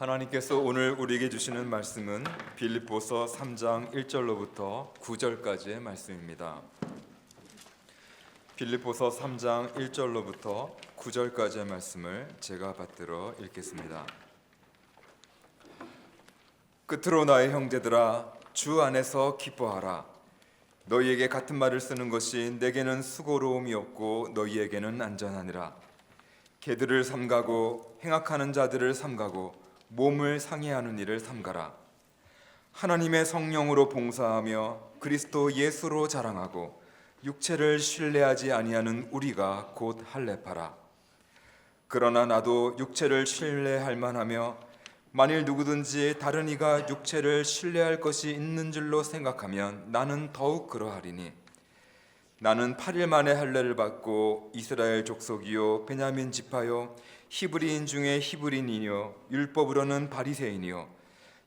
하나님께서 오늘 우리에게 주시는 말씀은 빌립보서 3장 1절로부터 9절까지의 말씀입니다. 빌립보서 3장 1절로부터 9절까지의 말씀을 제가 받들어 읽겠습니다. 끝으로 나의 형제들아, 주 안에서 기뻐하라. 너희에게 같은 말을 쓰는 것이 내게는 수고로움이 없고 너희에게는 안전하니라. 개들을 삼가고 행악하는 자들을 삼가고 몸을 상해하는 일을 삼가라. 하나님의 성령으로 봉사하며 그리스도 예수로 자랑하고 육체를 신뢰하지 아니하는 우리가 곧 할례파라. 그러나 나도 육체를 신뢰할 만하며 만일 누구든지 다른 이가 육체를 신뢰할 것이 있는 줄로 생각하면 나는 더욱 그러하리니, 나는 8일 만에 할례를 받고 이스라엘 족속이요 베냐민 지파요 히브리인 중에 히브리인이요 율법으로는 바리새인이요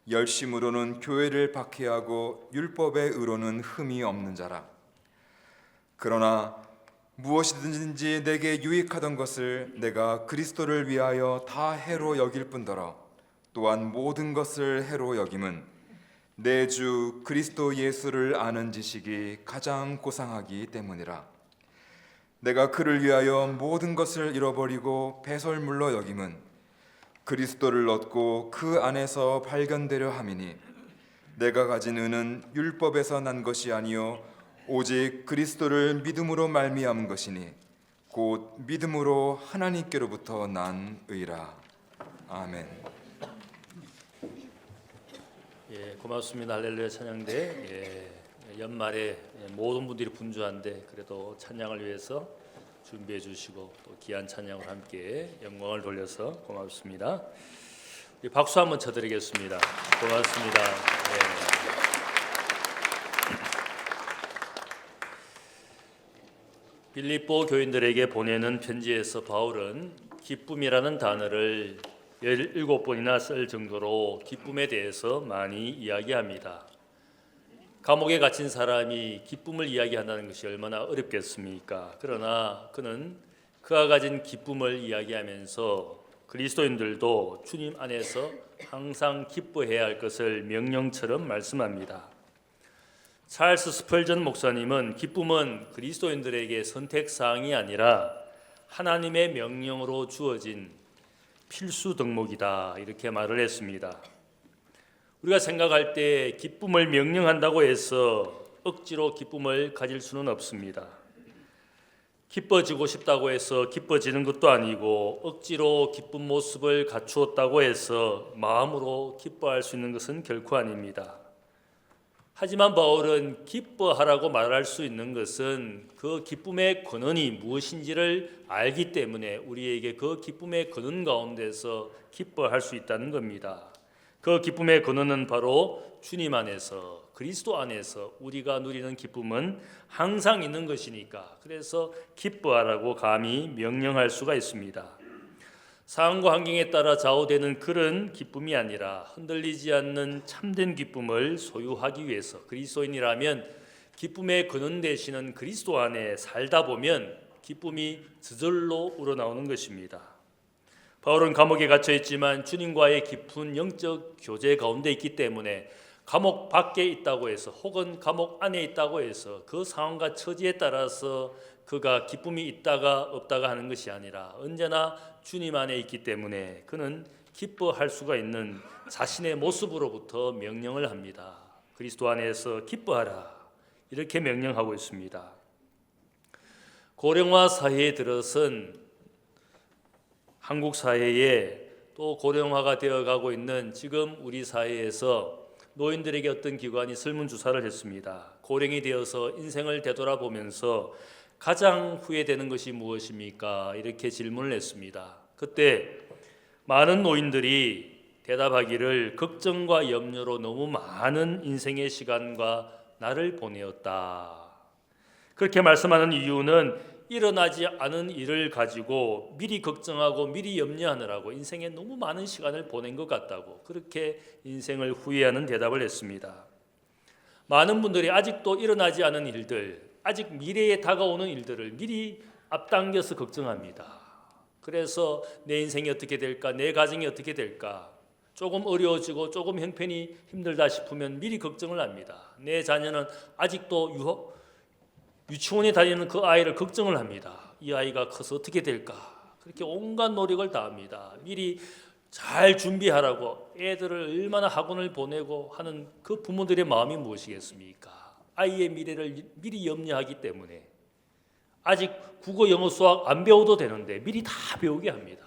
열심으로는 교회를 박해하고 율법의 의로는 흠이 없는 자라. 그러나 무엇이든지 내게 유익하던 것을 내가 그리스도를 위하여 다 해로 여길 뿐더러 또한 모든 것을 해로 여김은 내 주 그리스도 예수를 아는 지식이 가장 고상하기 때문이라. 내가 그를 위하여 모든 것을 잃어버리고 배설물로 여김은 그리스도를 얻고 그 안에서 발견되려 함이니, 내가 가진 의는 율법에서 난 것이 아니요 오직 그리스도를 믿음으로 말미암은 것이니 곧 믿음으로 하나님께로부터 난 의라. 아멘. 고맙습니다. 할렐루야 찬양대. 연말에 모든 분들이 분주한데 그래도 찬양을 위해서 준비해 주시고 또 귀한 찬양을 함께 영광을 돌려서 고맙습니다. 박수 한번 쳐드리겠습니다. 고맙습니다. 빌립보 교인들에게 보내는 편지에서 바울은 기쁨이라는 단어를 17번이나 쓸 정도로 기쁨에 대해서 많이 이야기합니다. 감옥에 갇힌 사람이 기쁨을 이야기한다는 것이 얼마나 어렵겠습니까? 그러나 그는 그가 가진 기쁨을 이야기하면서 그리스도인들도 주님 안에서 항상 기뻐해야 할 것을 명령처럼 말씀합니다. 찰스 스펄전 목사님은 기쁨은 그리스도인들에게 선택사항이 아니라 하나님의 명령으로 주어진 필수 덕목이다, 이렇게 말을 했습니다. 우리가 생각할 때 기쁨을 명령한다고 해서 억지로 기쁨을 가질 수는 없습니다. 기뻐지고 싶다고 해서 기뻐지는 것도 아니고 억지로 기쁜 모습을 갖추었다고 해서 마음으로 기뻐할 수 있는 것은 결코 아닙니다. 하지만 바울은 기뻐하라고 말할 수 있는 것은 그 기쁨의 근원이 무엇인지를 알기 때문에 우리에게 그 기쁨의 근원 가운데서 기뻐할 수 있다는 겁니다. 그 기쁨의 근원은 바로 주님 안에서, 그리스도 안에서 우리가 누리는 기쁨은 항상 있는 것이니까, 그래서 기뻐하라고 감히 명령할 수가 있습니다. 상황과 환경에 따라 좌우되는 그런 기쁨이 아니라 흔들리지 않는 참된 기쁨을 소유하기 위해서 그리스도인이라면 기쁨의 근원 되시는 그리스도 안에 살다 보면 기쁨이 저절로 우러나오는 것입니다. 바울은 감옥에 갇혀 있지만 주님과의 깊은 영적 교제 가운데 있기 때문에 감옥 밖에 있다고 해서 혹은 감옥 안에 있다고 해서 그 상황과 처지에 따라서 그가 기쁨이 있다가 없다가 하는 것이 아니라 언제나 주님 안에 있기 때문에 그는 기뻐할 수가 있는 자신의 모습으로부터 명령을 합니다. 그리스도 안에서 기뻐하라, 이렇게 명령하고 있습니다. 고령화 사회에 들어선 한국 사회에 또 고령화가 되어가고 있는 지금 우리 사회에서 노인들에게 어떤 기관이 설문조사를 했습니다. 고령이 되어서 인생을 되돌아보면서 가장 후회되는 것이 무엇입니까? 이렇게 질문을 했습니다. 그때 많은 노인들이 대답하기를 걱정과 염려로 너무 많은 인생의 시간과 나를 보내었다. 그렇게 말씀하는 이유는 일어나지 않은 일을 가지고 미리 걱정하고 미리 염려하느라고 인생에 너무 많은 시간을 보낸 것 같다고, 그렇게 인생을 후회하는 대답을 했습니다. 많은 분들이 아직도 일어나지 않은 일들, 아직 미래에 다가오는 일들을 미리 앞당겨서 걱정합니다. 그래서 내 인생이 어떻게 될까, 내 가정이 어떻게 될까, 조금 어려워지고 조금 형편이 힘들다 싶으면 미리 걱정을 합니다. 내 자녀는 아직도 유치원에 다니는 그 아이를 걱정을 합니다. 이 아이가 커서 어떻게 될까? 그렇게 온갖 노력을 다합니다. 미리 잘 준비하라고 애들을 얼마나 학원을 보내고 하는 그 부모들의 마음이 무엇이겠습니까? 아이의 미래를 미리 염려하기 때문에 아직 국어, 영어, 수학 안 배워도 되는데 미리 다 배우게 합니다.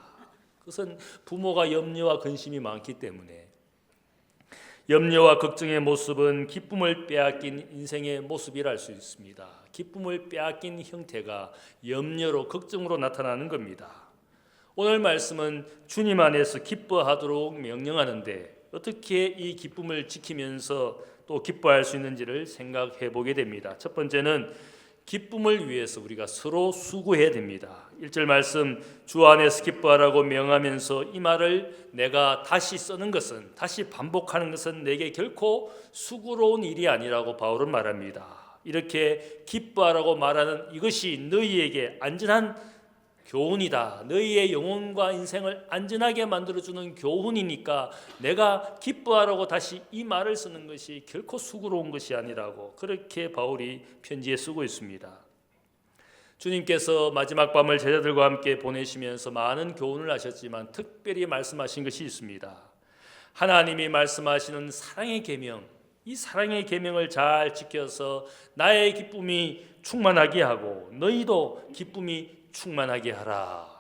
그것은 부모가 염려와 근심이 많기 때문에 염려와 걱정의 모습은 기쁨을 빼앗긴 인생의 모습이라 할 수 있습니다. 기쁨을 빼앗긴 형태가 염려로 걱정으로 나타나는 겁니다. 오늘 말씀은 주님 안에서 기뻐하도록 명령하는데 어떻게 이 기쁨을 지키면서 또 기뻐할 수 있는지를 생각해 보게 됩니다. 첫 번째는 기쁨을 위해서 우리가 서로 수고해야 됩니다. 1절 말씀 주 안에서 기뻐하라고 명하면서 이 말을 내가 다시 쓰는 것은 다시 반복하는 것은 내게 결코 수고로운 일이 아니라고 바울은 말합니다. 이렇게 기뻐하라고 말하는 이것이 너희에게 안전한 교훈이다. 너희의 영혼과 인생을 안전하게 만들어주는 교훈이니까 내가 기뻐하라고 다시 이 말을 쓰는 것이 결코 수고로운 것이 아니라고 그렇게 바울이 편지에 쓰고 있습니다. 주님께서 마지막 밤을 제자들과 함께 보내시면서 많은 교훈을 하셨지만 특별히 말씀하신 것이 있습니다. 하나님이 말씀하시는 사랑의 계명, 이 사랑의 계명을 잘 지켜서 나의 기쁨이 충만하게 하고 너희도 기쁨이 충만하게 하라.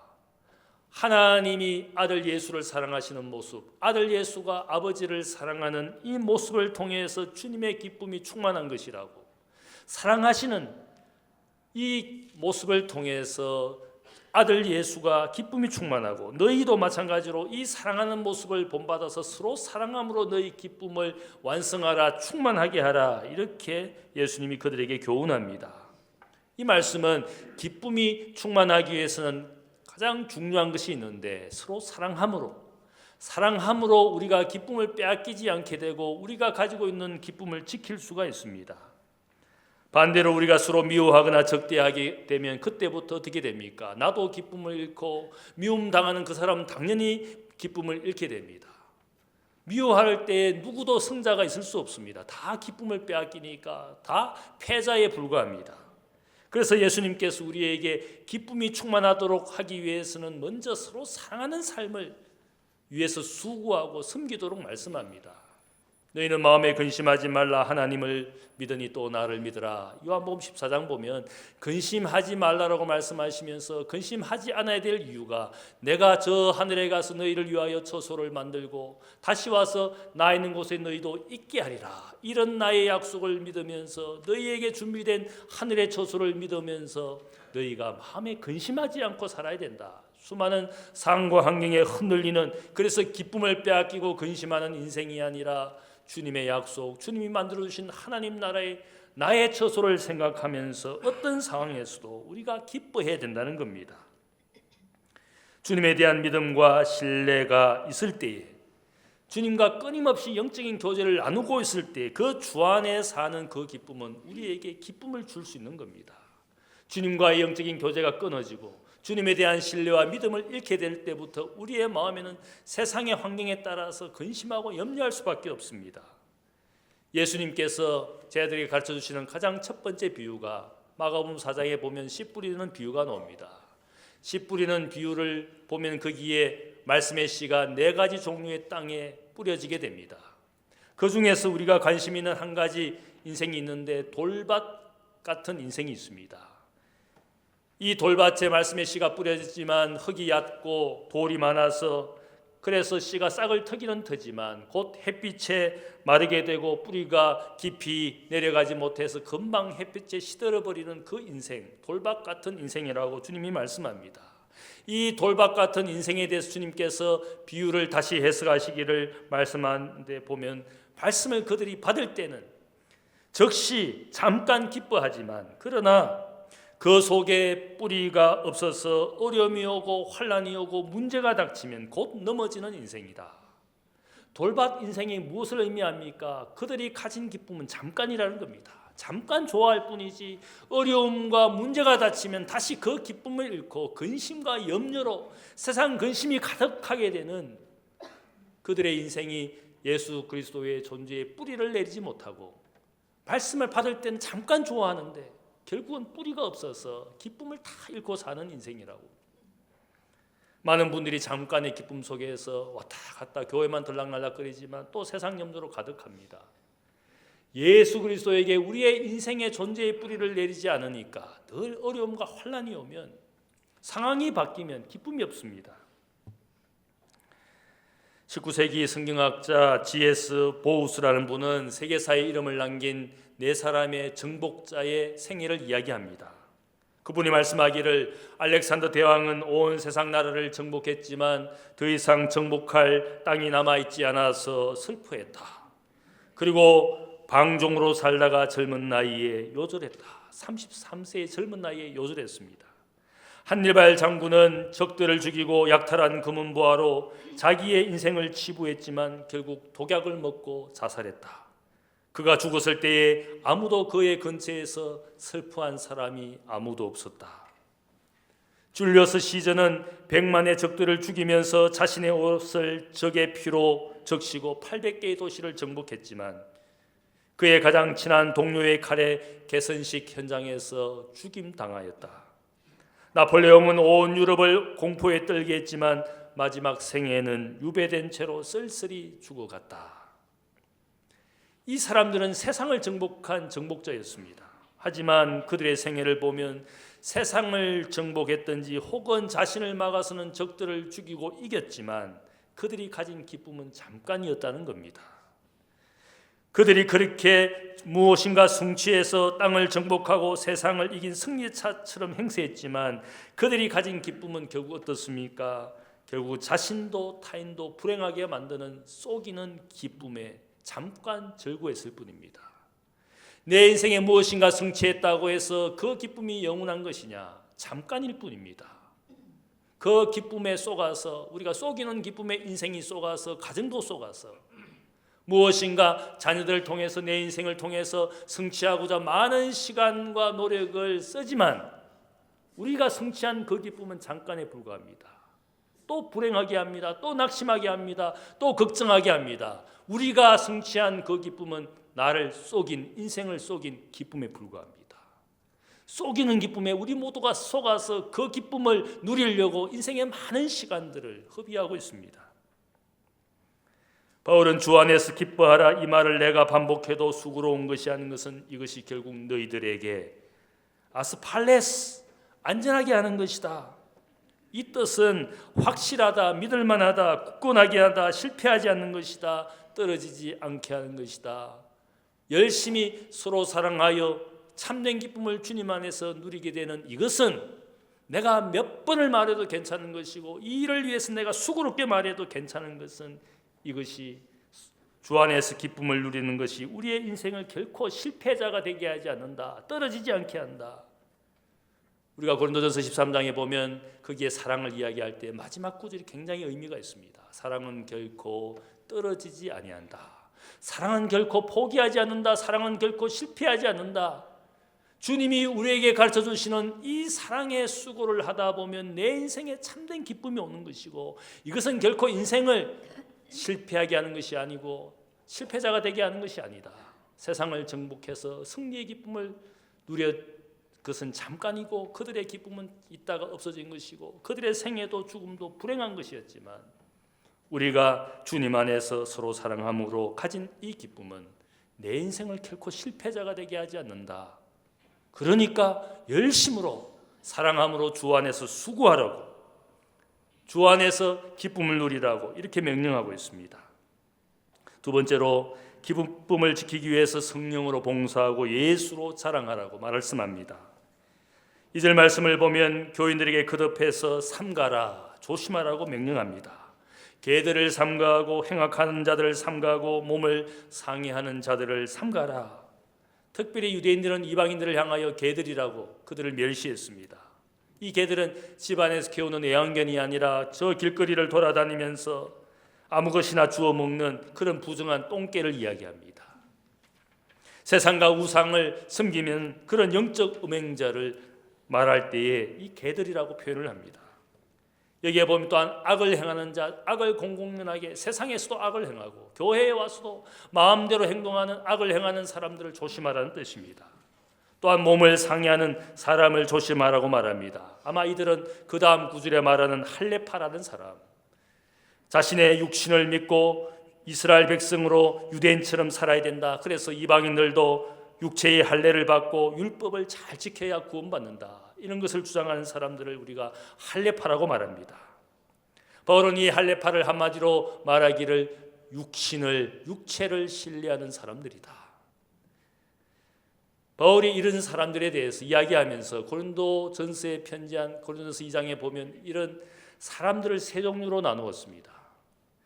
하나님이 아들 예수를 사랑하시는 모습, 아들 예수가 아버지를 사랑하는 이 모습을 통해서 주님의 기쁨이 충만한 것이라고, 사랑하시는 이 모습을 통해서 아들 예수가 기쁨이 충만하고 너희도 마찬가지로 이 사랑하는 모습을 본받아서 서로 사랑함으로 너희 기쁨을 완성하라, 충만하게 하라, 이렇게 예수님이 그들에게 교훈합니다. 이 말씀은 기쁨이 충만하기 위해서는 가장 중요한 것이 있는데 서로 사랑함으로 우리가 기쁨을 빼앗기지 않게 되고 우리가 가지고 있는 기쁨을 지킬 수가 있습니다. 반대로 우리가 서로 미워하거나 적대하게 되면 그때부터 어떻게 됩니까? 나도 기쁨을 잃고 미움당하는 그 사람은 당연히 기쁨을 잃게 됩니다. 미워할 때 누구도 승자가 있을 수 없습니다. 다 기쁨을 빼앗기니까 다 패자에 불과합니다. 그래서 예수님께서 우리에게 기쁨이 충만하도록 하기 위해서는 먼저 서로 사랑하는 삶을 위해서 수고하고 섬기도록 말씀합니다. 너희는 마음에 근심하지 말라. 하나님을 믿으니 또 나를 믿으라. 요한복음 14장 보면 근심하지 말라라고 말씀하시면서 근심하지 않아야 될 이유가 내가 저 하늘에 가서 너희를 위하여 처소를 만들고 다시 와서 나 있는 곳에 너희도 있게 하리라. 이런 나의 약속을 믿으면서 너희에게 준비된 하늘의 처소를 믿으면서 너희가 마음에 근심하지 않고 살아야 된다. 수많은 상황과 환경에 흔들리는, 그래서 기쁨을 빼앗기고 근심하는 인생이 아니라 주님의 약속, 주님이 만들어주신 하나님 나라의 나의 처소를 생각하면서 어떤 상황에서도 우리가 기뻐해야 된다는 겁니다. 주님에 대한 믿음과 신뢰가 있을 때에, 주님과 끊임없이 영적인 교제를 나누고 있을 때 그 주 안에 사는 그 기쁨은 우리에게 기쁨을 줄 수 있는 겁니다. 주님과의 영적인 교제가 끊어지고 주님에 대한 신뢰와 믿음을 잃게 될 때부터 우리의 마음에는 세상의 환경에 따라서 근심하고 염려할 수밖에 없습니다. 예수님께서 제자들에게 가르쳐 주시는 가장 첫 번째 비유가 마가복음 4장에 보면 씨 뿌리는 비유가 나옵니다. 씨 뿌리는 비유를 보면 거기에 말씀의 씨가 4가지 종류의 땅에 뿌려지게 됩니다. 그 중에서 우리가 관심 있는 한 가지 인생이 있는데 돌밭 같은 인생이 있습니다. 이 돌밭에 말씀의 씨가 뿌려지지만 흙이 얕고 돌이 많아서 그래서 씨가 싹을 트기는 트지만 곧 햇빛에 마르게 되고 뿌리가 깊이 내려가지 못해서 금방 햇빛에 시들어버리는 그 인생, 돌밭 같은 인생이라고 주님이 말씀합니다. 이 돌밭 같은 인생에 대해서 주님께서 비유를 다시 해석하시기를 말씀하는데 보면 말씀을 그들이 받을 때는 즉시 잠깐 기뻐하지만 그러나 그 속에 뿌리가 없어서 어려움이 오고 환난이 오고 문제가 닥치면 곧 넘어지는 인생이다. 돌밭 인생이 무엇을 의미합니까? 그들이 가진 기쁨은 잠깐이라는 겁니다. 잠깐 좋아할 뿐이지 어려움과 문제가 닥치면 다시 그 기쁨을 잃고 근심과 염려로 세상 근심이 가득하게 되는 그들의 인생이 예수 그리스도의 존재에 뿌리를 내리지 못하고 말씀을 받을 때는 잠깐 좋아하는데 결국은 뿌리가 없어서 기쁨을 다 잃고 사는 인생이라고. 많은 분들이 잠깐의 기쁨 속에서 왔다 갔다 교회만 들락날락거리지만 또 세상 염려로 가득합니다. 예수 그리스도에게 우리의 인생의 존재의 뿌리를 내리지 않으니까 늘 어려움과 환난이 오면, 상황이 바뀌면 기쁨이 없습니다. 19세기 성경학자 G.S. 보우스라는 분은 세계사에 이름을 남긴 네 사람의 정복자의 생애를 이야기합니다. 그분이 말씀하기를 알렉산더 대왕은 온 세상 나라를 정복했지만 더 이상 정복할 땅이 남아있지 않아서 슬퍼했다. 그리고 방종으로 살다가 젊은 나이에 요절했다. 33세의 젊은 나이에 요절했습니다. 한니발 장군은 적들을 죽이고 약탈한 금은보화로 자기의 인생을 치부했지만 결국 독약을 먹고 자살했다. 그가 죽었을 때에 아무도 그의 근처에서 슬퍼한 사람이 아무도 없었다. 줄리어스 시저는 100만의 적들을 죽이면서 자신의 옷을 적의 피로 적시고 800개의 도시를 정복했지만 그의 가장 친한 동료의 칼에 개선식 현장에서 죽임당하였다. 나폴레옹은 온 유럽을 공포에 떨게 했지만 마지막 생애에는 유배된 채로 쓸쓸히 죽어갔다. 이 사람들은 세상을 정복한 정복자였습니다. 하지만 그들의 생애를 보면 세상을 정복했든지 혹은 자신을 막아서는 적들을 죽이고 이겼지만 그들이 가진 기쁨은 잠깐이었다는 겁니다. 그들이 그렇게 무엇인가 성취해서 땅을 정복하고 세상을 이긴 승리차처럼 행세했지만 그들이 가진 기쁨은 결국 어떻습니까? 결국 자신도 타인도 불행하게 만드는 속이는 기쁨에 잠깐 즐거워했을 뿐입니다. 내 인생에 무엇인가 성취했다고 해서 그 기쁨이 영원한 것이냐? 잠깐일 뿐입니다. 그 기쁨에 속아서, 우리가 속이는 기쁨에 인생이 속아서, 가정도 속아서 무엇인가 자녀들을 통해서 내 인생을 통해서 성취하고자 많은 시간과 노력을 쓰지만 우리가 성취한 그 기쁨은 잠깐에 불과합니다. 또 불행하게 합니다. 또 낙심하게 합니다. 또 걱정하게 합니다. 우리가 성취한 그 기쁨은 나를 속인, 인생을 속인 기쁨에 불과합니다. 속이는 기쁨에 우리 모두가 속아서 그 기쁨을 누리려고 인생의 많은 시간들을 허비하고 있습니다. 바울은 주 안에서 기뻐하라 이 말을 내가 반복해도 수고로운 것이 아닌 것은 이것이 결국 너희들에게 아스팔레스 안전하게 하는 것이다. 이 뜻은 확실하다, 믿을만하다, 굳건하게 하다, 실패하지 않는 것이다, 떨어지지 않게 하는 것이다. 열심히 서로 사랑하여 참된 기쁨을 주님 안에서 누리게 되는 이것은 내가 몇 번을 말해도 괜찮은 것이고 이 일을 위해서 내가 수고롭게 말해도 괜찮은 것은 이것이 주 안에서 기쁨을 누리는 것이 우리의 인생을 결코 실패자가 되게 하지 않는다. 떨어지지 않게 한다. 우리가 고린도전서 13장에 보면 거기에 사랑을 이야기할 때 마지막 구절이 굉장히 의미가 있습니다. 사랑은 결코 떨어지지 아니한다. 사랑은 결코 포기하지 않는다. 사랑은 결코 실패하지 않는다. 주님이 우리에게 가르쳐 주시는 이 사랑의 수고를 하다 보면 내 인생에 참된 기쁨이 오는 것이고 이것은 결코 인생을 실패하게 하는 것이 아니고 실패자가 되게 하는 것이 아니다. 세상을 정복해서 승리의 기쁨을 누려 그것은 잠깐이고 그들의 기쁨은 있다가 없어진 것이고 그들의 생애도 죽음도 불행한 것이었지만 우리가 주님 안에서 서로 사랑함으로 가진 이 기쁨은 내 인생을 결코 실패자가 되게 하지 않는다. 그러니까 열심으로 사랑함으로 주 안에서 수고하라고, 주 안에서 기쁨을 누리라고 이렇게 명령하고 있습니다. 두 번째로 기쁨을 지키기 위해서 성령으로 봉사하고 예수로 자랑하라고 말씀합니다. 2절 말씀을 보면 교인들에게 거듭해서 삼가라, 조심하라고 명령합니다. 개들을 삼가하고 행악하는 자들을 삼가하고 몸을 상해하는 자들을 삼가라. 특별히 유대인들은 이방인들을 향하여 개들이라고 그들을 멸시했습니다. 이 개들은 집안에서 키우는 애완견이 아니라 저 길거리를 돌아다니면서 아무 것이나 주워 먹는 그런 부정한 똥개를 이야기합니다. 세상과 우상을 섬기면 그런 영적 음행자를 말할 때에 이 개들이라고 표현을 합니다. 여기에 보면 또한 악을 행하는 자, 악을 공공연하게 세상에서도 악을 행하고 교회에 와서도 마음대로 행동하는 악을 행하는 사람들을 조심하라는 뜻입니다. 또한 몸을 상해하는 사람을 조심하라고 말합니다. 아마 이들은 그 다음 구절에 말하는 할레파라는 사람, 자신의 육신을 믿고 이스라엘 백성으로 유대인처럼 살아야 된다. 그래서 이방인들도 육체의 할례를 받고 율법을 잘 지켜야 구원받는다. 이런 것을 주장하는 사람들을 우리가 할례파라고 말합니다. 바울은 이 할례파를 한마디로 말하기를 육체를 신뢰하는 사람들이다. 바울이 이런 사람들에 대해서 이야기하면서 고린도전서에 편지한 고린도전서 2장에 보면 이런 사람들을 세 종류로 나누었습니다.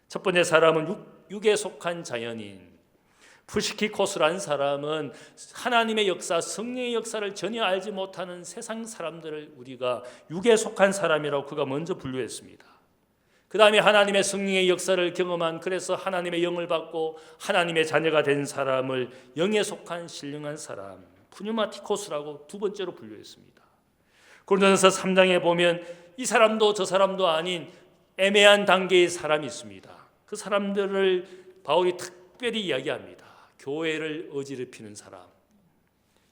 첫 번째 사람은 육에 속한 자연인, 푸시키코스라는 사람은 하나님의 역사, 성령의 역사를 전혀 알지 못하는 세상 사람들을 우리가 육에 속한 사람이라고 그가 먼저 분류했습니다. 그 다음에 하나님의 성령의 역사를 경험한, 그래서 하나님의 영을 받고 하나님의 자녀가 된 사람을 영에 속한 신령한 사람, 푸뉴마티코스라고 두 번째로 분류했습니다. 고린도전서 3장에 보면 이 사람도 저 사람도 아닌 애매한 단계의 사람이 있습니다. 그 사람들을 바울이 특별히 이야기합니다. 교회를 어지럽히는 사람.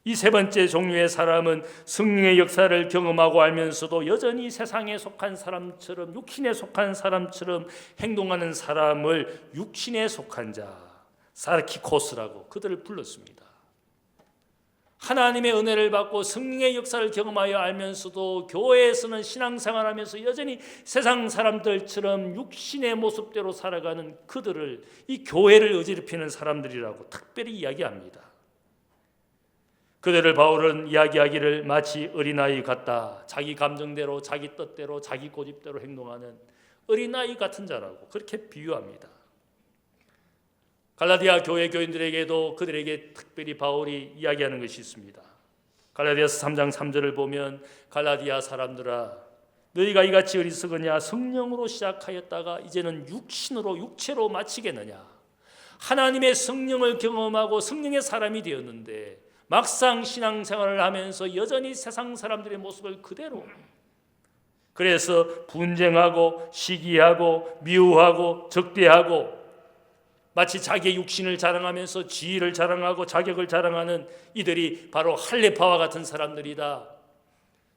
이 세 번째 종류의 사람은 성령의 역사를 경험하고 알면서도 여전히 세상에 속한 사람처럼, 육신에 속한 사람처럼 행동하는 사람을 육신에 속한 자, 사르키코스라고 그들을 불렀습니다. 하나님의 은혜를 받고 성령의 역사를 경험하여 알면서도 교회에서는 신앙생활하면서 여전히 세상 사람들처럼 육신의 모습대로 살아가는 그들을, 이 교회를 어지럽히는 사람들이라고 특별히 이야기합니다. 그들을 바울은 이야기하기를 마치 어린아이 같다. 자기 감정대로, 자기 뜻대로, 자기 고집대로 행동하는 어린아이 같은 자라고 그렇게 비유합니다. 갈라디아 교회 교인들에게도 그들에게 특별히 바울이 이야기하는 것이 있습니다. 갈라디아서 3장 3절을 보면 갈라디아 사람들아, 너희가 이같이 어리석으냐? 성령으로 시작하였다가 이제는 육체로 마치겠느냐? 하나님의 성령을 경험하고 성령의 사람이 되었는데 막상 신앙생활을 하면서 여전히 세상 사람들의 모습을 그대로, 그래서 분쟁하고 시기하고 미워하고 적대하고 마치 자기의 육신을 자랑하면서 지위를 자랑하고 자격을 자랑하는 이들이 바로 할레파와 같은 사람들이다.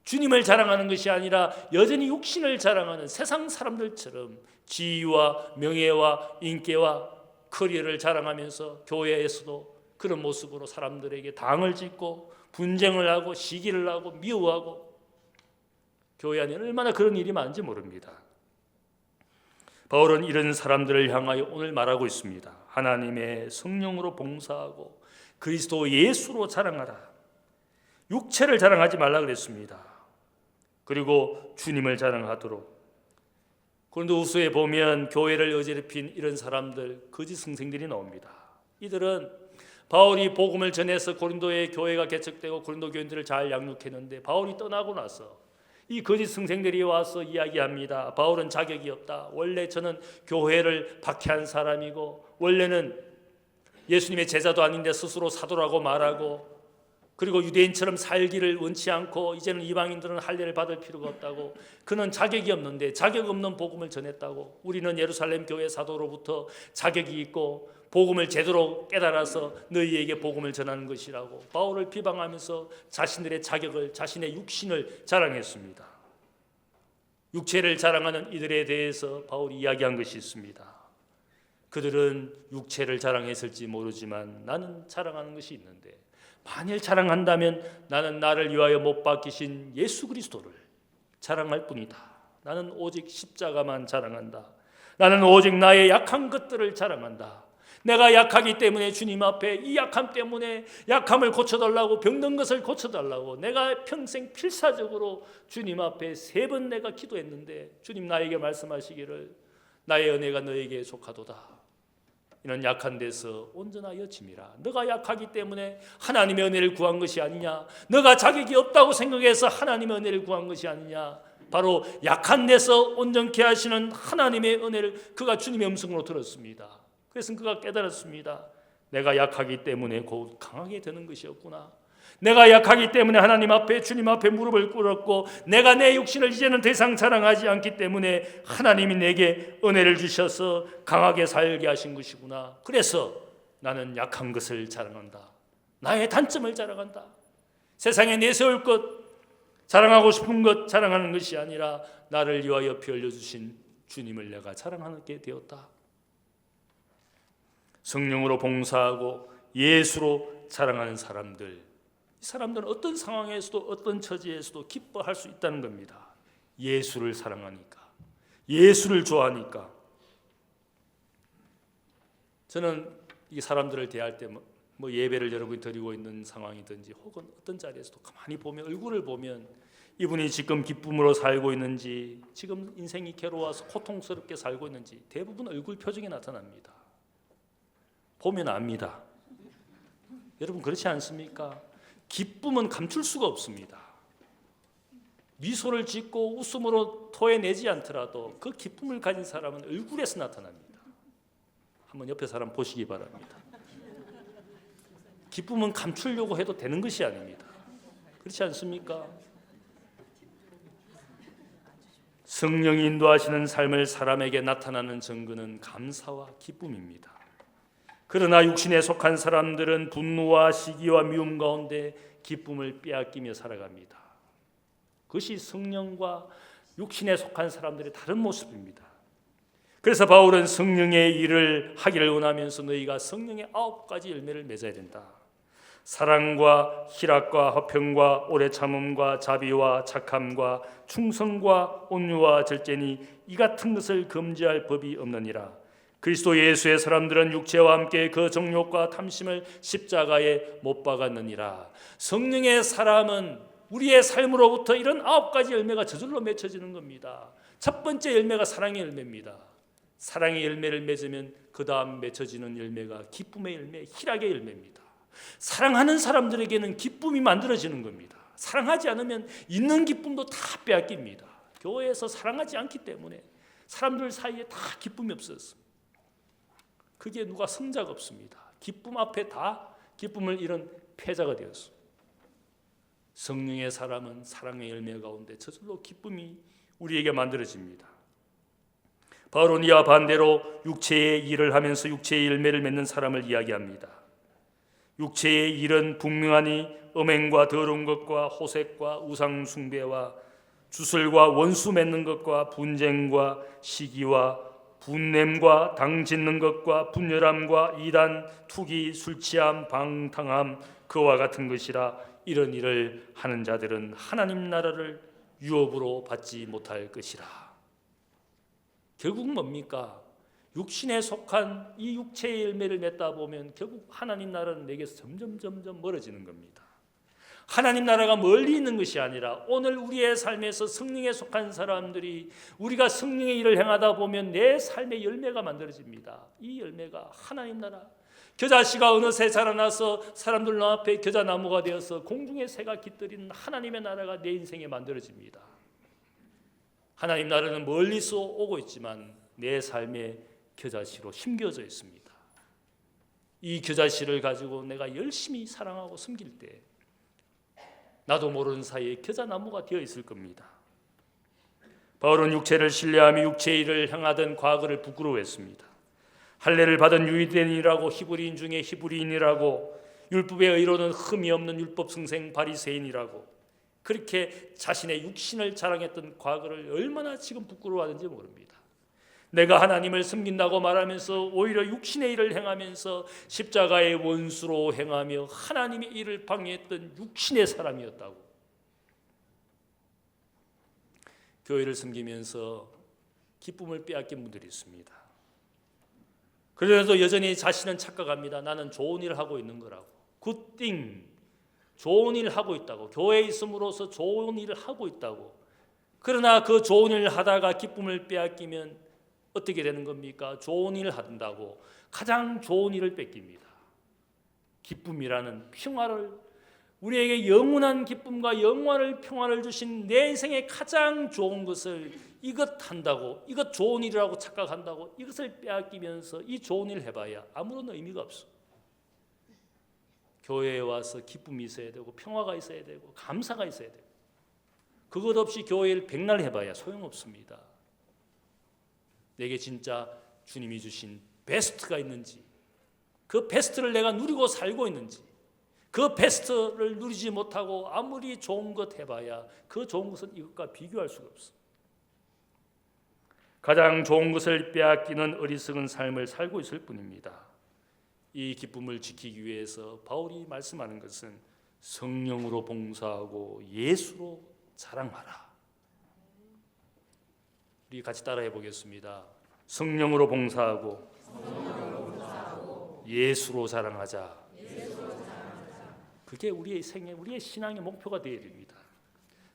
주님을 자랑하는 것이 아니라 여전히 육신을 자랑하는 세상 사람들처럼 지위와 명예와 인기와 커리어를 자랑하면서 교회에서도 그런 모습으로 사람들에게 당을 짓고 분쟁을 하고 시기를 하고 미워하고, 교회 안에 얼마나 그런 일이 많은지 모릅니다. 바울은 이런 사람들을 향하여 오늘 말하고 있습니다. 하나님의 성령으로 봉사하고 그리스도 예수로 자랑하라. 육체를 자랑하지 말라 그랬습니다. 그리고 주님을 자랑하도록. 고린도후서에 보면 교회를 어지럽힌 이런 사람들, 거짓 선생들이 나옵니다. 이들은 바울이 복음을 전해서 고린도의 교회가 개척되고 고린도 교인들을 잘 양육했는데 바울이 떠나고 나서 이 거짓 선생들이 와서 이야기합니다. 바울은 자격이 없다. 원래 저는 교회를 박해한 사람이고 원래는 예수님의 제자도 아닌데 스스로 사도라고 말하고, 그리고 유대인처럼 살기를 원치 않고 이제는 이방인들은 할례를 받을 필요가 없다고, 그는 자격이 없는데 자격 없는 복음을 전했다고, 우리는 예루살렘 교회 사도로부터 자격이 있고 복음을 제대로 깨달아서 너희에게 복음을 전하는 것이라고 바울을 비방하면서 자신들의 자격을, 자신의 육신을 자랑했습니다. 육체를 자랑하는 이들에 대해서 바울이 이야기한 것이 있습니다. 그들은 육체를 자랑했을지 모르지만 나는 자랑하는 것이 있는데, 만일 자랑한다면 나는 나를 위하여 못 박히신 예수 그리스도를 자랑할 뿐이다. 나는 오직 십자가만 자랑한다. 나는 오직 나의 약한 것들을 자랑한다. 내가 약하기 때문에 주님 앞에 이 약함 때문에 약함을 고쳐달라고, 병든 것을 고쳐달라고 내가 평생 필사적으로 주님 앞에 3번 내가 기도했는데 주님 나에게 말씀하시기를 나의 은혜가 너에게 속하도다. 이는 약한 데서 온전하여 짐이라. 너가 약하기 때문에 하나님의 은혜를 구한 것이 아니냐? 너가 자격이 없다고 생각해서 하나님의 은혜를 구한 것이 아니냐? 바로 약한 데서 온전케 하시는 하나님의 은혜를 그가 주님의 음성으로 들었습니다. 그래서 그가 깨달았습니다. 내가 약하기 때문에 곧 강하게 되는 것이었구나. 내가 약하기 때문에 하나님 앞에 주님 앞에 무릎을 꿇었고 내가 내 육신을 이제는 더 이상 자랑하지 않기 때문에 하나님이 내게 은혜를 주셔서 강하게 살게 하신 것이구나. 그래서 나는 약한 것을 자랑한다. 나의 단점을 자랑한다. 세상에 내세울 것, 자랑하고 싶은 것 자랑하는 것이 아니라 나를 위하여 피 흘려주신 주님을 내가 자랑하게 되었다. 성령으로 봉사하고 예수로 자랑하는 사람들, 이 사람들은 어떤 상황에서도 어떤 처지에서도 기뻐할 수 있다는 겁니다. 예수를 사랑하니까, 예수를 좋아하니까. 저는 이 사람들을 대할 때 뭐 예배를 여러분이 드리고 있는 상황이든지 혹은 어떤 자리에서도 가만히 보면 얼굴을 보면 이분이 지금 기쁨으로 살고 있는지 지금 인생이 괴로워서 고통스럽게 살고 있는지 대부분 얼굴 표정이 나타납니다. 보면 압니다. 여러분 그렇지 않습니까? 기쁨은 감출 수가 없습니다. 미소를 짓고 웃음으로 토해내지 않더라도 그 기쁨을 가진 사람은 얼굴에서 나타납니다. 한번 옆에 사람 보시기 바랍니다. 기쁨은 감추려고 해도 되는 것이 아닙니다. 그렇지 않습니까? 성령이 인도하시는 삶을 사람에게 나타나는 증거는 감사와 기쁨입니다. 그러나 육신에 속한 사람들은 분노와 시기와 미움 가운데 기쁨을 빼앗기며 살아갑니다. 그것이 성령과 육신에 속한 사람들의 다른 모습입니다. 그래서 바울은 성령의 일을 하기를 원하면서 너희가 성령의 9가지 열매를 맺어야 된다. 사랑과 희락과 화평과 오래 참음과 자비와 착함과 충성과 온유와 절제니 이 같은 것을 금지할 법이 없느니라. 그리스도 예수의 사람들은 육체와 함께 그 정욕과 탐심을 십자가에 못 박았느니라. 성령의 사람은 우리의 삶으로부터 이런 9가지 열매가 저절로 맺혀지는 겁니다. 첫 번째 열매가 사랑의 열매입니다. 사랑의 열매를 맺으면 그 다음 맺혀지는 열매가 기쁨의 열매, 희락의 열매입니다. 사랑하는 사람들에게는 기쁨이 만들어지는 겁니다. 사랑하지 않으면 있는 기쁨도 다 빼앗깁니다. 교회에서 사랑하지 않기 때문에 사람들 사이에 다 기쁨이 없었습니다. 그게 누가 성자가 없습니다. 기쁨 앞에 다 기쁨을 잃은 패자가 되었습니다. 성령의 사람은 사랑의 열매 가운데 저절로 기쁨이 우리에게 만들어집니다. 바울은 이와 반대로 육체의 일을 하면서 육체의 열매를 맺는 사람을 이야기합니다. 육체의 일은 분명하니 음행과 더러운 것과 호색과 우상 숭배와 주술과 원수 맺는 것과 분쟁과 시기와 분냄과 당 짓는 것과 분열함과 이단, 투기, 술취함, 방탕함 그와 같은 것이라. 이런 일을 하는 자들은 하나님 나라를 유업으로 받지 못할 것이라. 결국 뭡니까? 육신에 속한 이 육체의 열매를 맺다 보면 결국 하나님 나라는 내게서 점점 멀어지는 겁니다. 하나님 나라가 멀리 있는 것이 아니라 오늘 우리의 삶에서 성령에 속한 사람들이 우리가 성령의 일을 행하다 보면 내 삶의 열매가 만들어집니다. 이 열매가 하나님 나라. 겨자씨가 어느새 자라나서 사람들 앞에 겨자나무가 되어서 공중의 새가 깃들이는 하나님의 나라가 내 인생에 만들어집니다. 하나님 나라는 멀리서 오고 있지만 내 삶에 겨자씨로 심겨져 있습니다. 이 겨자씨를 가지고 내가 열심히 사랑하고 섬길 때 나도 모르는 사이에 겨자나무가 되어 있을 겁니다. 바울은 육체를 신뢰하며 육체의 일을 행하던 과거를 부끄러워했습니다. 할례를 받은 유대인이라고 히브리인 중에 히브리인이라고 율법의 의로는 흠이 없는 율법 승생 바리새인이라고 그렇게 자신의 육신을 자랑했던 과거를 얼마나 지금 부끄러워하는지 모릅니다. 내가 하나님을 섬긴다고 말하면서 오히려 육신의 일을 행하면서 십자가의 원수로 행하며 하나님의 일을 방해했던 육신의 사람이었다고. 교회를 섬기면서 기쁨을 빼앗긴 분들이 있습니다. 그래도 여전히 자신은 착각합니다. 나는 좋은 일을 하고 있는 거라고. 굿띵, 좋은 일을 하고 있다고. 교회에 있음으로써 좋은 일을 하고 있다고. 그러나 그 좋은 일을 하다가 기쁨을 빼앗기면 어떻게 되는 겁니까? 좋은 일을 한다고 가장 좋은 일을 뺏깁니다. 기쁨이라는 평화를, 우리에게 영원한 기쁨과 영원한 평화를 주신 내 인생의 가장 좋은 것을 이것 한다고, 이것 좋은 일이라고 착각한다고 이것을 빼앗기면서 이 좋은 일을 해봐야 아무런 의미가 없어. 교회에 와서 기쁨이 있어야 되고 평화가 있어야 되고 감사가 있어야 되고 그것 없이 교회를 백날 해봐야 소용없습니다. 내게 진짜 주님이 주신 베스트가 있는지 그 베스트를 내가 누리고 살고 있는지 그 베스트를 누리지 못하고 아무리 좋은 것 해봐야 그 좋은 것은 이것과 비교할 수가 없어. 가장 좋은 것을 빼앗기는 어리석은 삶을 살고 있을 뿐입니다. 이 기쁨을 지키기 위해서 바울이 말씀하는 것은 성령으로 봉사하고 예수로 자랑하라. 우리 같이 따라해 보겠습니다. 성령으로 봉사하고 예수로 자랑하자. 그게 우리의 생애, 우리의 신앙의 목표가 되어야 됩니다.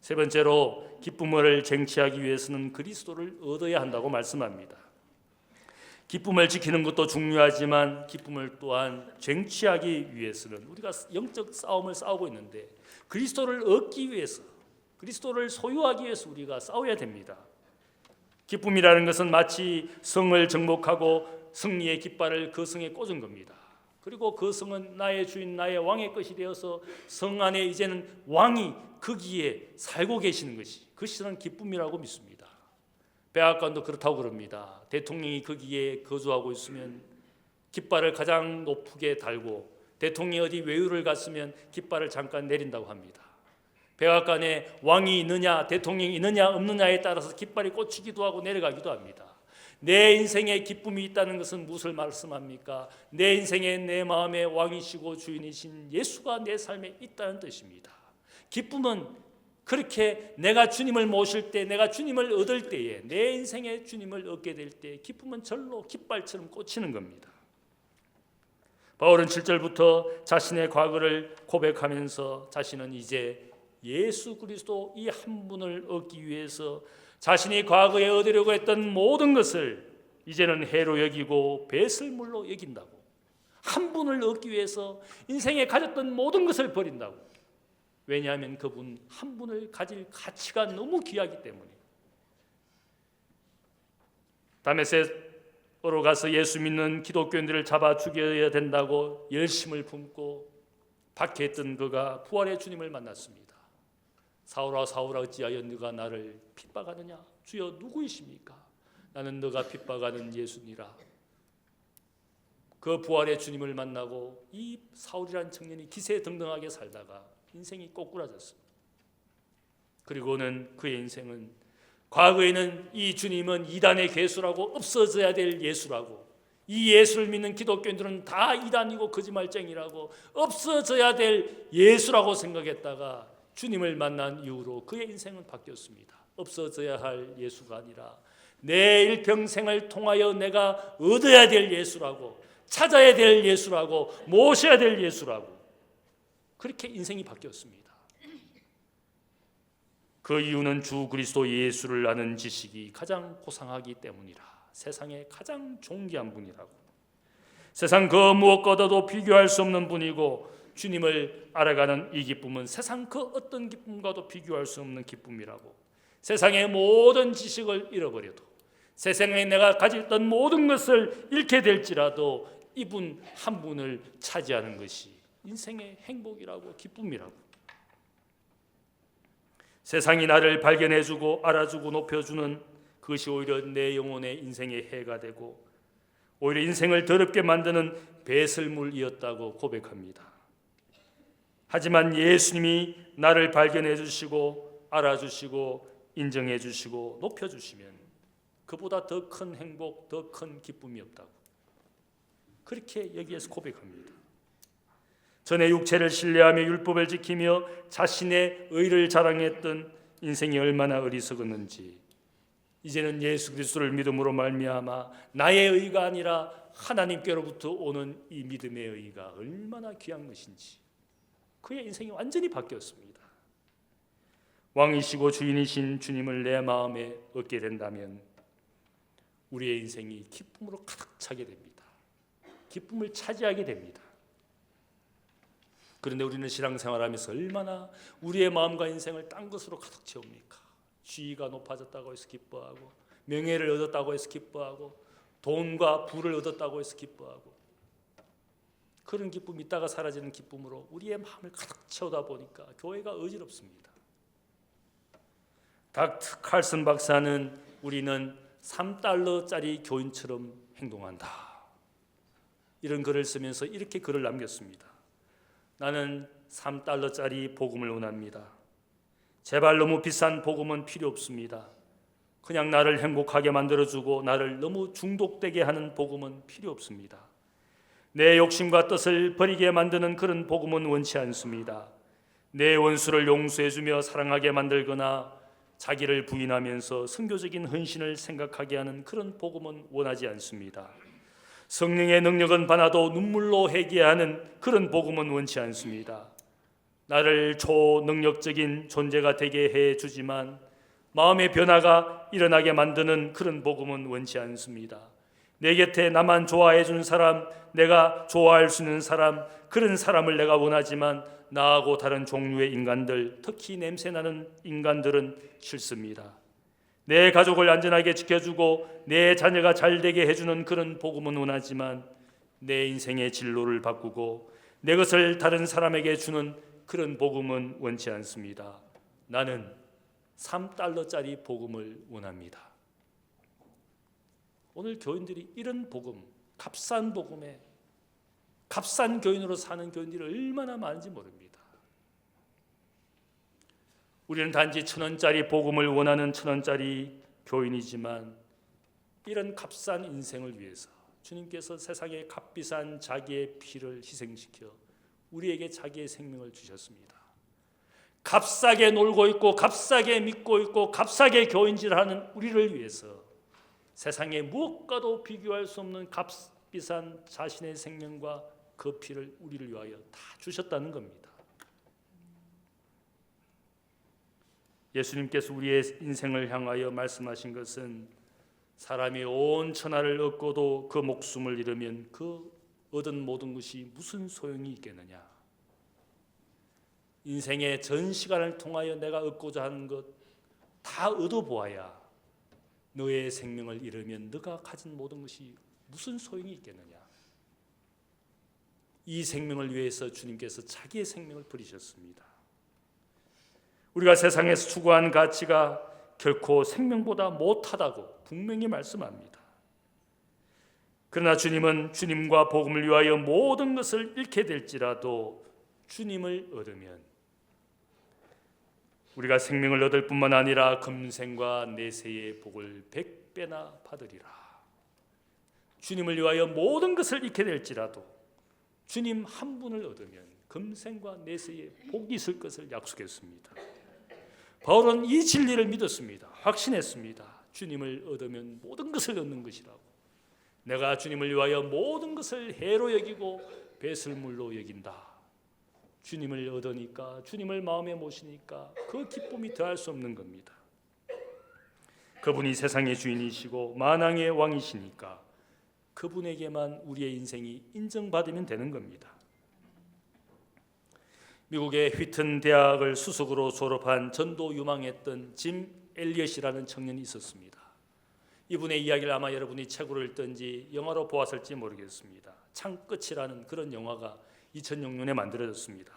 세 번째로 기쁨을 쟁취하기 위해서는 그리스도를 얻어야 한다고 말씀합니다. 기쁨을 지키는 것도 중요하지만 기쁨을 또한 쟁취하기 위해서는 우리가 영적 싸움을 싸우고 있는데 그리스도를 얻기 위해서 그리스도를 소유하기 위해서 우리가 싸워야 됩니다. 기쁨이라는 것은 마치 성을 정복하고 승리의 깃발을 그 성에 꽂은 겁니다. 그리고 그 성은 나의 주인 나의 왕의 것이 되어서 성 안에 이제는 왕이 거기에 살고 계시는 것이 그것은 기쁨이라고 믿습니다. 백악관도 그렇다고 그럽니다. 대통령이 거기에 거주하고 있으면 깃발을 가장 높게 달고 대통령이 어디 외유를 갔으면 깃발을 잠깐 내린다고 합니다. 백악관에 왕이 있느냐 대통령이 있느냐 없느냐에 따라서 깃발이 꽂히기도 하고 내려가기도 합니다. 내 인생에 기쁨이 있다는 것은 무엇을 말씀합니까? 내 인생에 내 마음의 왕이시고 주인이신 예수가 내 삶에 있다는 뜻입니다. 기쁨은 그렇게 내가 주님을 모실 때 내가 주님을 얻을 때에 내 인생에 주님을 얻게 될 때 기쁨은 절로 깃발처럼 꽂히는 겁니다. 바울은 7절부터 자신의 과거를 고백하면서 자신은 이제 예수 그리스도 이 한 분을 얻기 위해서 자신이 과거에 얻으려고 했던 모든 것을 이제는 해로 여기고 배설물로 여긴다고. 한 분을 얻기 위해서 인생에 가졌던 모든 것을 버린다고. 왜냐하면 그분 한 분을 가질 가치가 너무 귀하기 때문에. 다메섹으로 가서 예수 믿는 기독교인들을 잡아 죽여야 된다고 열심을 품고 박해했던 그가 부활의 주님을 만났습니다. 사울아 사울아 어찌하여 네가 나를 핍박하느냐? 주여 누구이십니까? 나는 너가 핍박하는 예수니라. 그 부활의 주님을 만나고 이 사울이라는 청년이 기세등등하게 살다가 인생이 꼬꾸라졌습니다. 그리고는 그의 인생은 과거에는 이 주님은 이단의 괴수라고 없어져야 될 예수라고 이 예수를 믿는 기독교인들은 다 이단이고 거짓말쟁이라고 없어져야 될 예수라고 생각했다가 주님을 만난 이후로 그의 인생은 바뀌었습니다. 없어져야 할 예수가 아니라 내 일평생을 통하여 내가 얻어야 될 예수라고 찾아야 될 예수라고 모셔야 될 예수라고 그렇게 인생이 바뀌었습니다. 그 이유는 주 그리스도 예수를 아는 지식이 가장 고상하기 때문이라. 세상에 가장 존귀한 분이라고. 세상 그 무엇과도 비교할 수 없는 분이고 주님을 알아가는 이 기쁨은 세상 그 어떤 기쁨과도 비교할 수 없는 기쁨이라고. 세상의 모든 지식을 잃어버려도 세상에 내가 가졌던 모든 것을 잃게 될지라도 이분 한 분을 차지하는 것이 인생의 행복이라고 기쁨이라고. 세상이 나를 발견해주고 알아주고 높여주는 그것이 오히려 내 영혼의 인생의 해가 되고 오히려 인생을 더럽게 만드는 배설물이었다고 고백합니다. 하지만 예수님이 나를 발견해 주시고 알아주시고 인정해 주시고 높여 주시면 그보다 더 큰 행복, 더 큰 기쁨이 없다고 그렇게 여기에서 고백합니다. 전에 육체를 신뢰하며 율법을 지키며 자신의 의를 자랑했던 인생이 얼마나 어리석었는지 이제는 예수 그리스도를 믿음으로 말미암아 나의 의가 아니라 하나님께로부터 오는 이 믿음의 의가 얼마나 귀한 것인지 그의 인생이 완전히 바뀌었습니다. 왕이시고 주인이신 주님을 내 마음에 얻게 된다면 우리의 인생이 기쁨으로 가득 차게 됩니다. 기쁨을 차지하게 됩니다. 그런데 우리는 신앙생활하면서 얼마나 우리의 마음과 인생을 딴 것으로 가득 채웁니까? 지위가 높아졌다고 해서 기뻐하고 명예를 얻었다고 해서 기뻐하고 돈과 부를 얻었다고 해서 기뻐하고 그런 기쁨이 있다가 사라지는 기쁨으로 우리의 마음을 가득 채우다 보니까 교회가 어지럽습니다. 닥터 칼슨 박사는 우리는 3달러짜리 교인처럼 행동한다, 이런 글을 쓰면서 이렇게 글을 남겼습니다. 나는 3달러짜리 복음을 원합니다. 제발 너무 비싼 복음은 필요 없습니다. 그냥 나를 행복하게 만들어주고 나를 너무 중독되게 하는 복음은 필요 없습니다. 내 욕심과 뜻을 버리게 만드는 그런 복음은 원치 않습니다. 내 원수를 용서해주며 사랑하게 만들거나 자기를 부인하면서 선교적인 헌신을 생각하게 하는 그런 복음은 원하지 않습니다. 성령의 능력은 받아도 눈물로 회개하는 그런 복음은 원치 않습니다. 나를 초능력적인 존재가 되게 해주지만 마음의 변화가 일어나게 만드는 그런 복음은 원치 않습니다. 내 곁에 나만 좋아해 주는 사람, 내가 좋아할 수 있는 사람, 그런 사람을 내가 원하지만 나하고 다른 종류의 인간들, 특히 냄새나는 인간들은 싫습니다. 내 가족을 안전하게 지켜주고 내 자녀가 잘 되게 해주는 그런 복음은 원하지만 내 인생의 진로를 바꾸고 내 것을 다른 사람에게 주는 그런 복음은 원치 않습니다. 나는 3달러짜리 복음을 원합니다. 오늘 교인들이 이런 복음, 값싼 복음에 값싼 교인으로 사는 교인들이 얼마나 많은지 모릅니다. 우리는 단지 1,000원짜리 복음을 원하는 1,000원짜리 교인이지만 이런 값싼 인생을 위해서 주님께서 세상에 값비싼 자기의 피를 희생시켜 우리에게 자기의 생명을 주셨습니다. 값싸게 놀고 있고 값싸게 믿고 있고 값싸게 교인질하는 우리를 위해서 세상에 무엇과도 비교할 수 없는 값비싼 자신의 생명과 그 피를 우리를 위하여 다 주셨다는 겁니다. 예수님께서 우리의 인생을 향하여 말씀하신 것은 사람이 온 천하를 얻고도 그 목숨을 잃으면 그 얻은 모든 것이 무슨 소용이 있겠느냐. 인생의 전 시간을 통하여 내가 얻고자 하는 것 다 얻어보아야 너의 생명을 잃으면 너가 가진 모든 것이 무슨 소용이 있겠느냐. 이 생명을 위해서 주님께서 자기의 생명을 버리셨습니다. 우리가 세상에서 추구한 가치가 결코 생명보다 못하다고 분명히 말씀합니다. 그러나 주님은 주님과 복음을 위하여 모든 것을 잃게 될지라도 주님을 얻으면 우리가 생명을 얻을 뿐만 아니라 금생과 내세의 복을 100배나 받으리라. 주님을 위하여 모든 것을 잃게 될지라도 주님 한 분을 얻으면 금생과 내세의 복이 있을 것을 약속했습니다. 바울은 이 진리를 믿었습니다. 확신했습니다. 주님을 얻으면 모든 것을 얻는 것이라고. 내가 주님을 위하여 모든 것을 해로 여기고 배설물로 여긴다. 주님을 얻으니까, 주님을 마음에 모시니까 그 기쁨이 더할 수 없는 겁니다. 그분이 세상의 주인이시고 만왕의 왕이시니까 그분에게만 우리의 인생이 인정받으면 되는 겁니다. 미국의 휘튼 대학을 수석으로 졸업한 전도 유망했던 짐 엘리엇이라는 청년이 있었습니다. 이분의 이야기를 아마 여러분이 책으로 읽든지 영화로 보았을지 모르겠습니다. 창끝이라는 그런 영화가 2006년에 만들어졌습니다.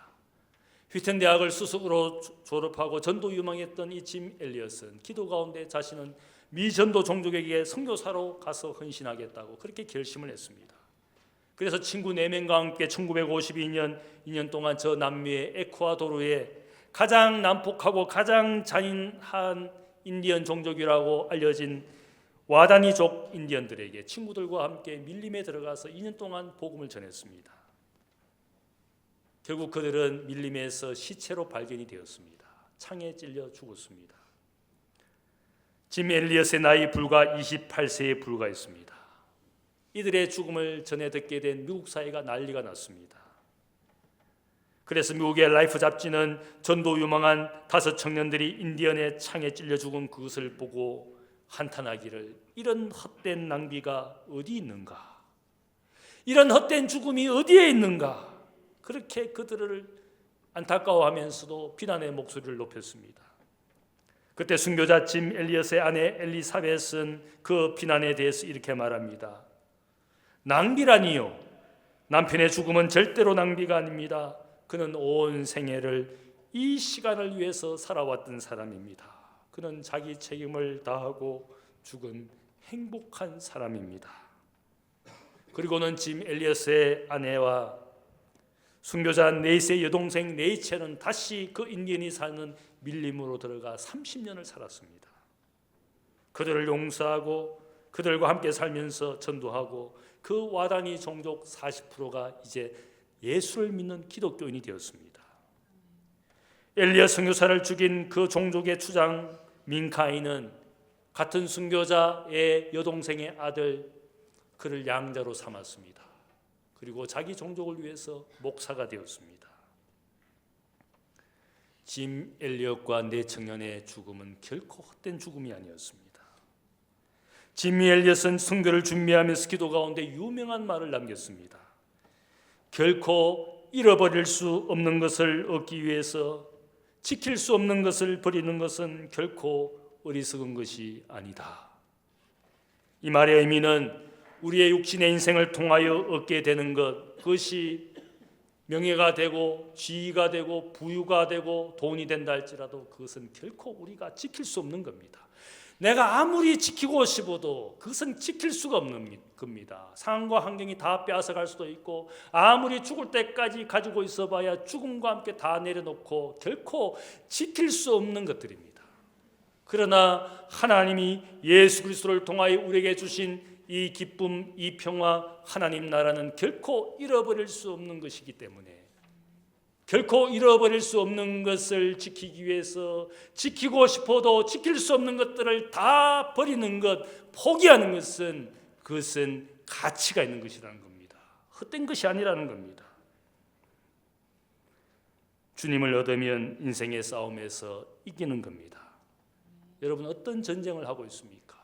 휘튼 대학을 수석으로 졸업하고 전도 유망했던 이 짐 엘리엇은 기도 가운데 자신은 미전도 종족에게 선교사로 가서 헌신하겠다고 그렇게 결심을 했습니다. 그래서 친구 4명과 함께 1952년 2년 동안 저 남미의 에쿠아도르에 가장 난폭하고 가장 잔인한 인디언 종족이라고 알려진 와다니족 인디언들에게 친구들과 함께 밀림에 들어가서 2년 동안 복음을 전했습니다. 결국 그들은 밀림에서 시체로 발견이 되었습니다. 창에 찔려 죽었습니다. 짐 엘리엇의 나이 불과 28세에 불과했습니다. 이들의 죽음을 전해 듣게 된 미국 사회가 난리가 났습니다. 그래서 미국의 라이프 잡지는 전도 유망한 5 청년들이 인디언의 창에 찔려 죽은 그것을 보고 한탄하기를, 이런 헛된 낭비가 어디 있는가? 이런 헛된 죽음이 어디에 있는가? 그렇게 그들을 안타까워하면서도 비난의 목소리를 높였습니다. 그때 순교자 짐 엘리엇의 아내 엘리사벳은 그 비난에 대해서 이렇게 말합니다. 낭비라니요? 남편의 죽음은 절대로 낭비가 아닙니다. 그는 온 생애를 이 시간을 위해서 살아왔던 사람입니다. 그는 자기 책임을 다하고 죽은 행복한 사람입니다. 그리고는 짐 엘리엇의 아내와 순교자 네이스의 여동생 네이첼은 다시 그 인디언이 사는 밀림으로 들어가 30년을 살았습니다. 그들을 용서하고 그들과 함께 살면서 전도하고 그 와다니 종족 40%가 이제 예수를 믿는 기독교인이 되었습니다. 엘리야 선교사를 죽인 그 종족의 추장 민카인은 같은 순교자의 여동생의 아들, 그를 양자로 삼았습니다. 그리고 자기 종족을 위해서 목사가 되었습니다. 짐 엘리엇과 네 청년의 죽음은 결코 헛된 죽음이 아니었습니다. 짐 엘리엇은 순교를 준비하면서 기도 가운데 유명한 말을 남겼습니다. 결코 잃어버릴 수 없는 것을 얻기 위해서 지킬 수 없는 것을 버리는 것은 결코 어리석은 것이 아니다. 이 말의 의미는 우리의 육신의 인생을 통하여 얻게 되는 것, 그것이 명예가 되고 지위가 되고 부유가 되고 돈이 된다 할지라도 그것은 결코 우리가 지킬 수 없는 겁니다. 내가 아무리 지키고 싶어도 그것은 지킬 수가 없는 겁니다. 상황과 환경이 다 빼앗아갈 수도 있고 아무리 죽을 때까지 가지고 있어봐야 죽음과 함께 다 내려놓고 결코 지킬 수 없는 것들입니다. 그러나 하나님이 예수 그리스도를 통하여 우리에게 주신 이 기쁨, 이 평화, 하나님 나라는 결코 잃어버릴 수 없는 것이기 때문에 결코 잃어버릴 수 없는 것을 지키기 위해서 지키고 싶어도 지킬 수 없는 것들을 다 버리는 것, 포기하는 것은 그것은 가치가 있는 것이라는 겁니다. 헛된 것이 아니라는 겁니다. 주님을 얻으면 인생의 싸움에서 이기는 겁니다. 여러분 어떤 전쟁을 하고 있습니까?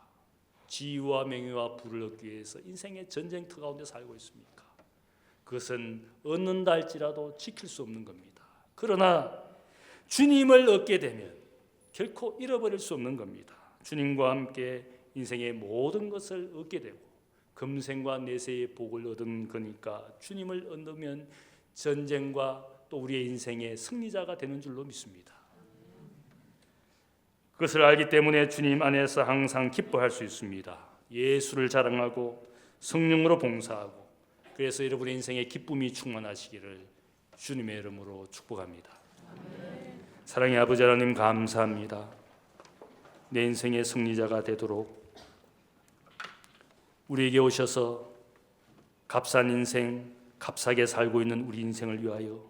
지위와 명예와 부를 얻기 위해서 인생의 전쟁터 가운데 살고 있습니까? 그것은 얻는다 할지라도 지킬 수 없는 겁니다. 그러나 주님을 얻게 되면 결코 잃어버릴 수 없는 겁니다. 주님과 함께 인생의 모든 것을 얻게 되고 금생과 내세의 복을 얻은 거니까 주님을 얻으면 전쟁과 또 우리의 인생의 승리자가 되는 줄로 믿습니다. 그것을 알기 때문에 주님 안에서 항상 기뻐할 수 있습니다. 예수를 자랑하고 성령으로 봉사하고 그래서 여러분의 인생에 기쁨이 충만하시기를 주님의 이름으로 축복합니다. 사랑의 아버지 하나님 감사합니다. 내 인생의 승리자가 되도록 우리에게 오셔서 값싼 인생, 값싸게 살고 있는 우리 인생을 위하여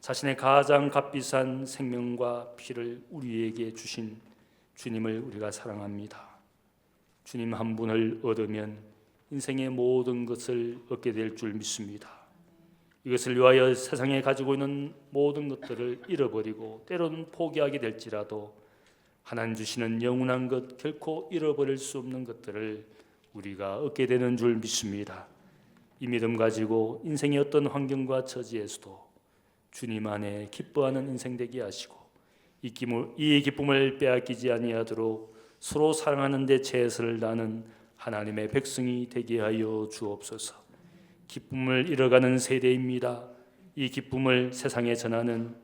자신의 가장 값비싼 생명과 피를 우리에게 주신 주님을 우리가 사랑합니다. 주님 한 분을 얻으면 인생의 모든 것을 얻게 될 줄 믿습니다. 이것을 위하여 세상에 가지고 있는 모든 것들을 잃어버리고 때로는 포기하게 될지라도 하나님 주시는 영원한 것, 결코 잃어버릴 수 없는 것들을 우리가 얻게 되는 줄 믿습니다. 이 믿음 가지고 인생의 어떤 환경과 처지에서도 주님 안에 기뻐하는 인생 되게 하시고 이 기쁨을 빼앗기지 아니하도록 서로 사랑하는 데 최선을 다하는 하나님의 백성이 되게 하여 주옵소서. 기쁨을 잃어가는 세대입니다. 이 기쁨을 세상에 전하는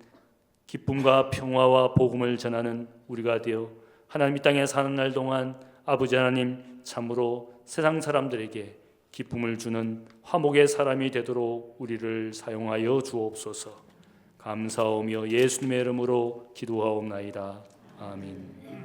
기쁨과 평화와 복음을 전하는 우리가 되어 하나님 이 땅에 사는 날 동안 아버지 하나님 참으로 세상 사람들에게 기쁨을 주는 화목의 사람이 되도록 우리를 사용하여 주옵소서. 감사하며 예수님의 이름으로 기도하옵나이다. 아멘.